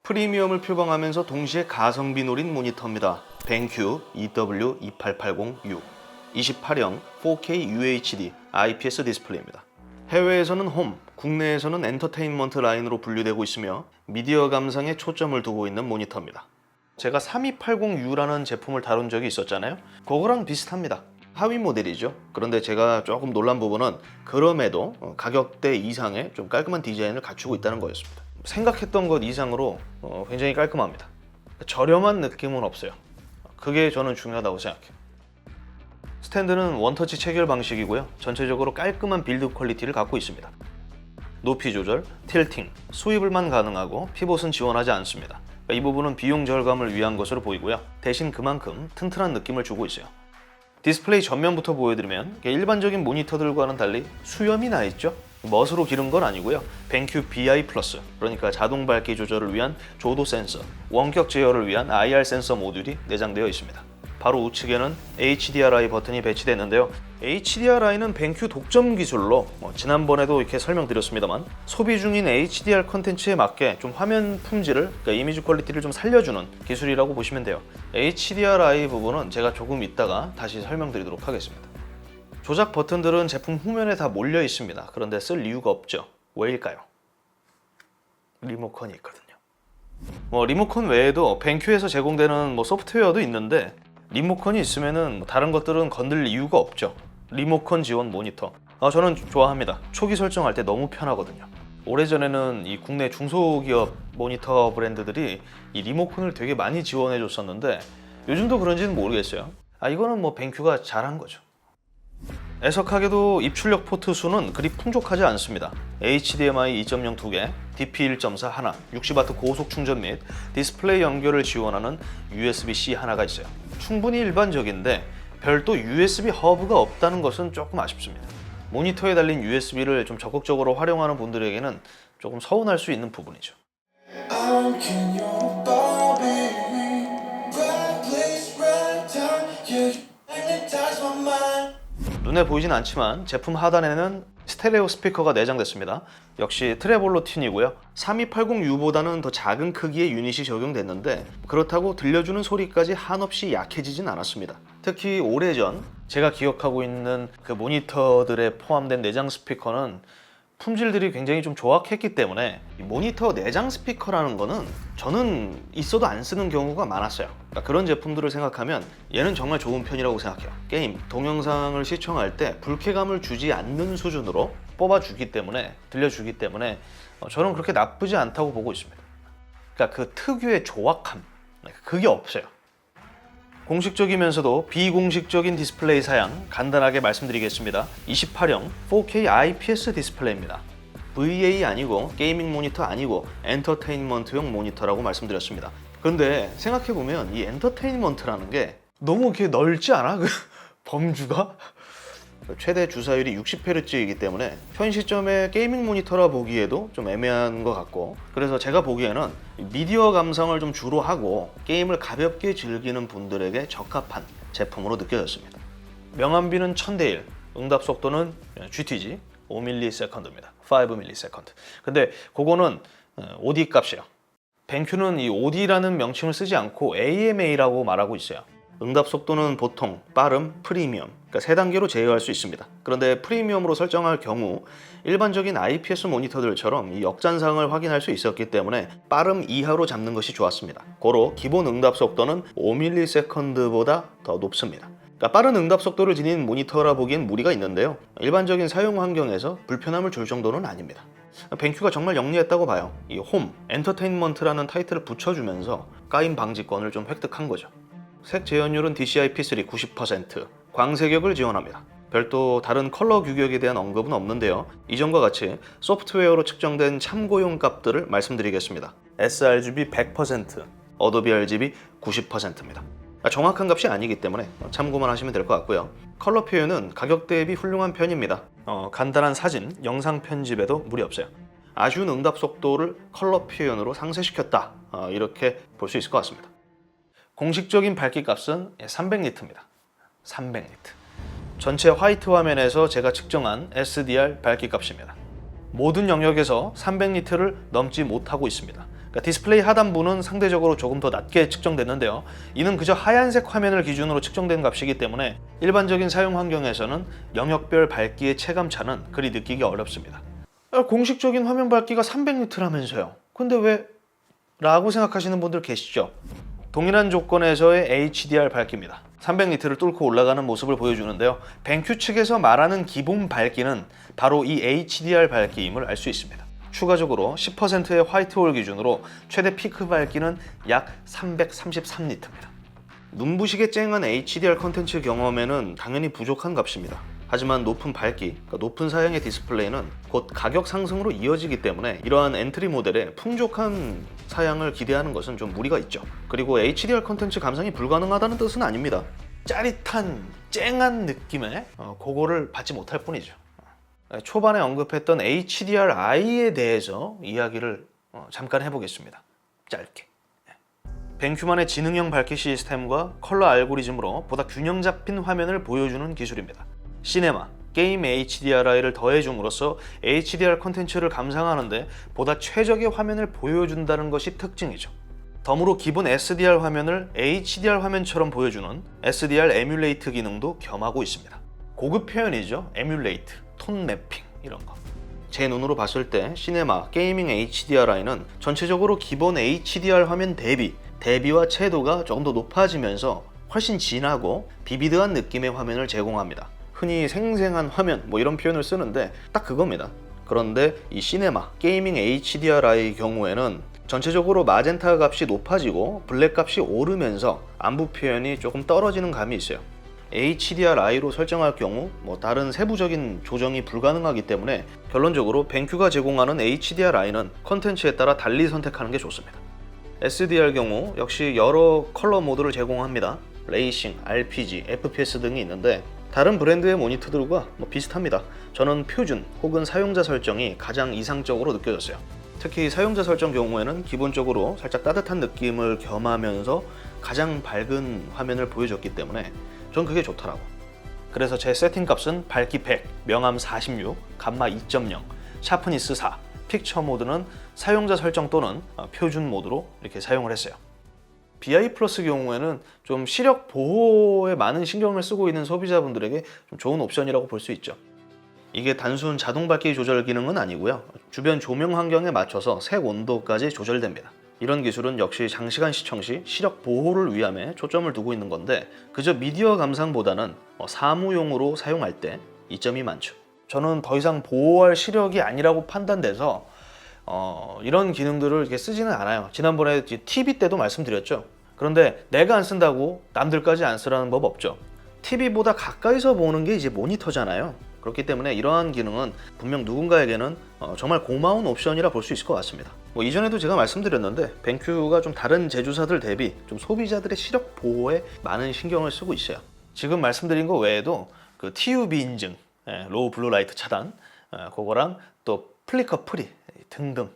프리미엄을 표방하면서 동시에 가성비 노린 모니터입니다. 벤큐 EW28806 28형 4K UHD IPS 디스플레이입니다. 해외에서는 홈, 국내에서는 엔터테인먼트 라인으로 분류되고 있으며 미디어 감상에 초점을 두고 있는 모니터입니다. 제가 3280U라는 제품을 다룬 적이 있었잖아요. 그거랑 비슷합니다. 하위 모델이죠. 그런데 제가 조금 놀란 부분은 그럼에도 가격대 이상의 좀 깔끔한 디자인을 갖추고 있다는 거였습니다. 생각했던 것 이상으로 굉장히 깔끔합니다. 저렴한 느낌은 없어요. 그게 저는 중요하다고 생각해요. 스탠드는 원터치 체결 방식이고요. 전체적으로 깔끔한 빌드 퀄리티를 갖고 있습니다. 높이 조절, 틸팅, 스위블만 가능하고 피봇은 지원하지 않습니다. 이 부분은 비용 절감을 위한 것으로 보이고요. 대신 그만큼 튼튼한 느낌을 주고 있어요. 디스플레이 전면부터 보여드리면 일반적인 모니터들과는 달리 수염이 나 있죠. 멋으로 기른 건 아니고요. 벤큐 BI 플러스, 그러니까 자동 밝기 조절을 위한 조도 센서, 원격 제어를 위한 IR 센서 모듈이 내장되어 있습니다. 바로 우측에는 HDRI 버튼이 배치됐는데요. HDRI는 벤큐 독점 기술로 지난번에도 이렇게 설명드렸습니다만 소비 중인 HDR 컨텐츠에 맞게 좀 화면 품질을, 그러니까 이미지 퀄리티를 좀 살려주는 기술이라고 보시면 돼요. HDRI 부분은 제가 조금 이따가 다시 설명드리도록 하겠습니다. 조작 버튼들은 제품 후면에 다 몰려 있습니다. 그런데 쓸 이유가 없죠. 왜일까요? 리모컨이 있거든요. 리모컨 외에도 벤큐에서 제공되는 소프트웨어도 있는데 리모컨이 있으면은 다른 것들은 건들 이유가 없죠. 리모컨 지원 모니터. 저는 좋아합니다. 초기 설정할 때 너무 편하거든요. 오래전에는 이 국내 중소기업 모니터 브랜드들이 이 리모컨을 되게 많이 지원해 줬었는데 요즘도 그런지는 모르겠어요. 이거는 벤큐가 잘한 거죠. 애석하게도 입출력 포트 수는 그리 풍족하지 않습니다. HDMI 2.0 2개, DP 1.4 하나, 60W 고속 충전 및 디스플레이 연결을 지원하는 USB-C 하나가 있어요. 충분히 일반적인데 별도 USB 허브가 없다는 것은 조금 아쉽습니다. 모니터에 달린 USB를 좀 적극적으로 활용하는 분들에게는 조금 서운할 수 있는 부분이죠. 눈에 보이진 않지만 제품 하단에는 스테레오 스피커가 내장됐습니다. 역시 트레볼로 튠이고요. 3280U보다는 더 작은 크기의 유닛이 적용됐는데 그렇다고 들려주는 소리까지 한없이 약해지진 않았습니다. 특히 오래전 제가 기억하고 있는 그 모니터들에 포함된 내장 스피커는 품질들이 굉장히 좀 조악했기 때문에 이 모니터 내장 스피커라는 거는 저는 있어도 안 쓰는 경우가 많았어요. 그러니까 그런 제품들을 생각하면 얘는 정말 좋은 편이라고 생각해요. 게임, 동영상을 시청할 때 불쾌감을 주지 않는 수준으로 뽑아주기 때문에, 들려주기 때문에 저는 그렇게 나쁘지 않다고 보고 있습니다. 그러니까 그 특유의 조악함, 그게 없어요. 공식적이면서도 비공식적인 디스플레이 사양 간단하게 말씀드리겠습니다. 28형 4K IPS 디스플레이입니다. VA 아니고 게이밍 모니터 아니고 엔터테인먼트용 모니터라고 말씀드렸습니다. 그런데 생각해보면 이 엔터테인먼트라는 게 너무 이렇게 넓지 않아? 그 범주가? 최대 주사율이 60Hz이기 때문에 현 시점에 게이밍 모니터라 보기에도 좀 애매한 것 같고, 그래서 제가 보기에는 미디어 감상을 좀 주로 하고 게임을 가볍게 즐기는 분들에게 적합한 제품으로 느껴졌습니다. 명암비는 1000대1, 응답 속도는 GTG 5ms입니다. 5ms. 근데 그거는 OD 값이에요. 벤큐는 이 OD라는 명칭을 쓰지 않고 AMA라고 말하고 있어요. 응답 속도는 보통, 빠름, 프리미엄, 그러니까 3단계로 제어할 수 있습니다. 그런데 프리미엄으로 설정할 경우 일반적인 IPS 모니터들처럼 이 역잔상을 확인할 수 있었기 때문에 빠름 이하로 잡는 것이 좋았습니다. 고로 기본 응답 속도는 5ms보다 더 높습니다. 그러니까 빠른 응답 속도를 지닌 모니터라 보기엔 무리가 있는데요. 일반적인 사용 환경에서 불편함을 줄 정도는 아닙니다. 벤큐가 정말 영리했다고 봐요. 이 홈, 엔터테인먼트라는 타이틀을 붙여주면서 까임 방지권을 좀 획득한 거죠. 색 재현율은 DCI-P3 90%, 광색역을 지원합니다. 별도 다른 컬러 규격에 대한 언급은 없는데요. 이전과 같이 소프트웨어로 측정된 참고용 값들을 말씀드리겠습니다. sRGB 100%, 어도비 RGB 90%입니다. 정확한 값이 아니기 때문에 참고만 하시면 될 것 같고요. 컬러 표현은 가격 대비 훌륭한 편입니다. 간단한 사진, 영상 편집에도 무리 없어요. 아쉬운 응답 속도를 컬러 표현으로 상쇄시켰다, 이렇게 볼 수 있을 것 같습니다. 공식적인 밝기 값은 300니트입니다. 300니트. 전체 화이트 화면에서 제가 측정한 SDR 밝기 값입니다. 모든 영역에서 300니트를 넘지 못하고 있습니다. 그러니까 디스플레이 하단부는 상대적으로 조금 더 낮게 측정됐는데요. 이는 그저 하얀색 화면을 기준으로 측정된 값이기 때문에 일반적인 사용 환경에서는 영역별 밝기의 체감차는 그리 느끼기 어렵습니다. 공식적인 화면 밝기가 300니트라면서요. 근데 왜? 라고 생각하시는 분들 계시죠? 동일한 조건에서의 HDR 밝기입니다. 300니트를 뚫고 올라가는 모습을 보여주는데요. 벤큐 측에서 말하는 기본 밝기는 바로 이 HDR 밝기임을 알 수 있습니다. 추가적으로 10%의 화이트홀 기준으로 최대 피크 밝기는 약 333니트입니다. 눈부시게 쨍한 HDR 컨텐츠 경험에는 당연히 부족한 값입니다. 하지만 높은 밝기, 그러니까 높은 사양의 디스플레이는 곧 가격 상승으로 이어지기 때문에 이러한 엔트리 모델에 풍족한 사양을 기대하는 것은 좀 무리가 있죠. 그리고 HDR 컨텐츠 감상이 불가능하다는 뜻은 아닙니다. 짜릿한, 쨍한 느낌의 그거를 받지 못할 뿐이죠. 초반에 언급했던 HDR-I에 대해서 이야기를 잠깐 해보겠습니다. 짧게. 벤큐만의 지능형 밝기 시스템과 컬러 알고리즘으로 보다 균형 잡힌 화면을 보여주는 기술입니다. 시네마, 게임 HDR-I를 더해줌으로써 HDR 콘텐츠를 감상하는데 보다 최적의 화면을 보여준다는 것이 특징이죠. 덤으로 기본 SDR 화면을 HDR 화면처럼 보여주는 SDR 에뮬레이트 기능도 겸하고 있습니다. 고급 표현이죠. 에뮬레이트, 톤 매핑 이런 거. 제 눈으로 봤을 때 시네마, 게이밍 HDR-I는 전체적으로 기본 HDR 화면 대비와 채도가 조금 더 높아지면서 훨씬 진하고 비비드한 느낌의 화면을 제공합니다. 흔히 생생한 화면 이런 표현을 쓰는데 딱 그겁니다. 그런데 이 시네마, 게이밍 HDR-I 경우에는 전체적으로 마젠타 값이 높아지고 블랙 값이 오르면서 안부 표현이 조금 떨어지는 감이 있어요. HDR-I로 설정할 경우 다른 세부적인 조정이 불가능하기 때문에 결론적으로 벤큐가 제공하는 HDR-I는 컨텐츠에 따라 달리 선택하는 게 좋습니다. SDR 경우 역시 여러 컬러 모드를 제공합니다. 레이싱, RPG, FPS 등이 있는데 다른 브랜드의 모니터들과 비슷합니다. 저는 표준 혹은 사용자 설정이 가장 이상적으로 느껴졌어요. 특히 사용자 설정 경우에는 기본적으로 살짝 따뜻한 느낌을 겸하면서 가장 밝은 화면을 보여줬기 때문에 전 그게 좋더라고. 그래서 제 세팅 값은 밝기 100, 명암 46, 감마 2.0, 샤프니스 4, 픽처 모드는 사용자 설정 또는 표준 모드로 이렇게 사용을 했어요. BI 플러스 경우에는 좀 시력 보호에 많은 신경을 쓰고 있는 소비자분들에게 좀 좋은 옵션이라고 볼 수 있죠. 이게 단순 자동 밝기 조절 기능은 아니고요. 주변 조명 환경에 맞춰서 색 온도까지 조절됩니다. 이런 기술은 역시 장시간 시청 시 시력 보호를 위함에 초점을 두고 있는 건데 그저 미디어 감상보다는 사무용으로 사용할 때 이점이 많죠. 저는 더 이상 보호할 시력이 아니라고 판단돼서 이런 기능들을 이렇게 쓰지는 않아요. 지난번에 TV 때도 말씀드렸죠. 그런데 내가 안 쓴다고 남들까지 안 쓰라는 법 없죠. TV보다 가까이서 보는 게 이제 모니터잖아요. 그렇기 때문에 이러한 기능은 분명 누군가에게는 정말 고마운 옵션이라 볼 수 있을 것 같습니다. 이전에도 제가 말씀드렸는데 벤큐가 좀 다른 제조사들 대비 좀 소비자들의 시력 보호에 많은 신경을 쓰고 있어요. 지금 말씀드린 거 외에도 그 TUV 인증, 로우 블루 라이트 차단, 그거랑 또 플리커 프리 등등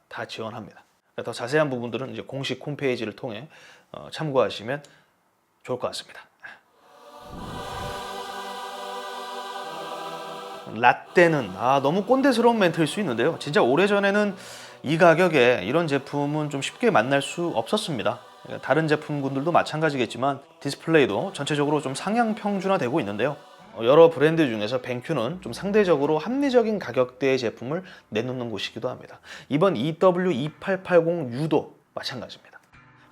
다 지원합니다. 더 자세한 부분들은 이제 공식 홈페이지를 통해 참고하시면 좋을 것 같습니다. 라떼는 너무 꼰대스러운 멘트일 수 있는데요. 진짜 오래전에는 이 가격에 이런 제품은 좀 쉽게 만날 수 없었습니다. 다른 제품군들도 마찬가지겠지만 디스플레이도 전체적으로 좀 상향 평준화되고 있는데요. 여러 브랜드 중에서 벤큐는 좀 상대적으로 합리적인 가격대의 제품을 내놓는 곳이기도 합니다. 이번 EW2880U도 마찬가지입니다.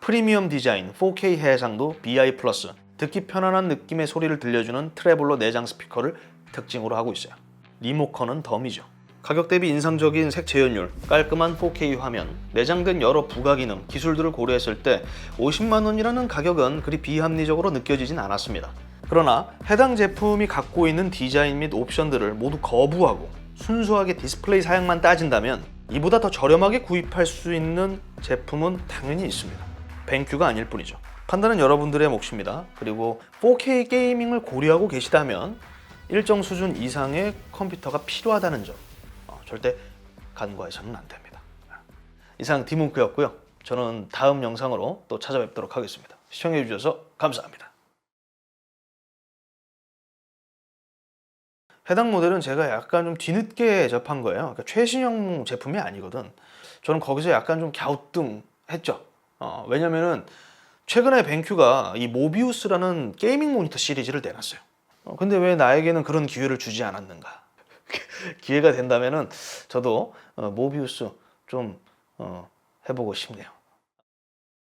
프리미엄 디자인 4K 해상도 BI 플러스, 듣기 편안한 느낌의 소리를 들려주는 트래블러 내장 스피커를 특징으로 하고 있어요. 리모컨은 덤이죠. 가격 대비 인상적인 색 재현율, 깔끔한 4K 화면, 내장된 여러 부가 기능, 기술들을 고려했을 때 50만 원이라는 가격은 그리 비합리적으로 느껴지진 않았습니다. 그러나 해당 제품이 갖고 있는 디자인 및 옵션들을 모두 거부하고 순수하게 디스플레이 사양만 따진다면 이보다 더 저렴하게 구입할 수 있는 제품은 당연히 있습니다. 벤큐가 아닐 뿐이죠. 판단은 여러분들의 몫입니다. 그리고 4K 게이밍을 고려하고 계시다면 일정 수준 이상의 컴퓨터가 필요하다는 점 절대 간과해서는 안 됩니다. 이상 디문크였고요. 저는 다음 영상으로 또 찾아뵙도록 하겠습니다. 시청해주셔서 감사합니다. 해당 모델은 제가 약간 좀 뒤늦게 접한 거예요. 그러니까 최신형 제품이 아니거든. 저는 거기서 약간 좀 갸우뚱했죠. 왜냐면은 최근에 벤큐가 이 모비우스라는 게이밍 모니터 시리즈를 내놨어요. 근데 왜 나에게는 그런 기회를 주지 않았는가? 기회가 된다면은 저도 모비우스 좀 해보고 싶네요.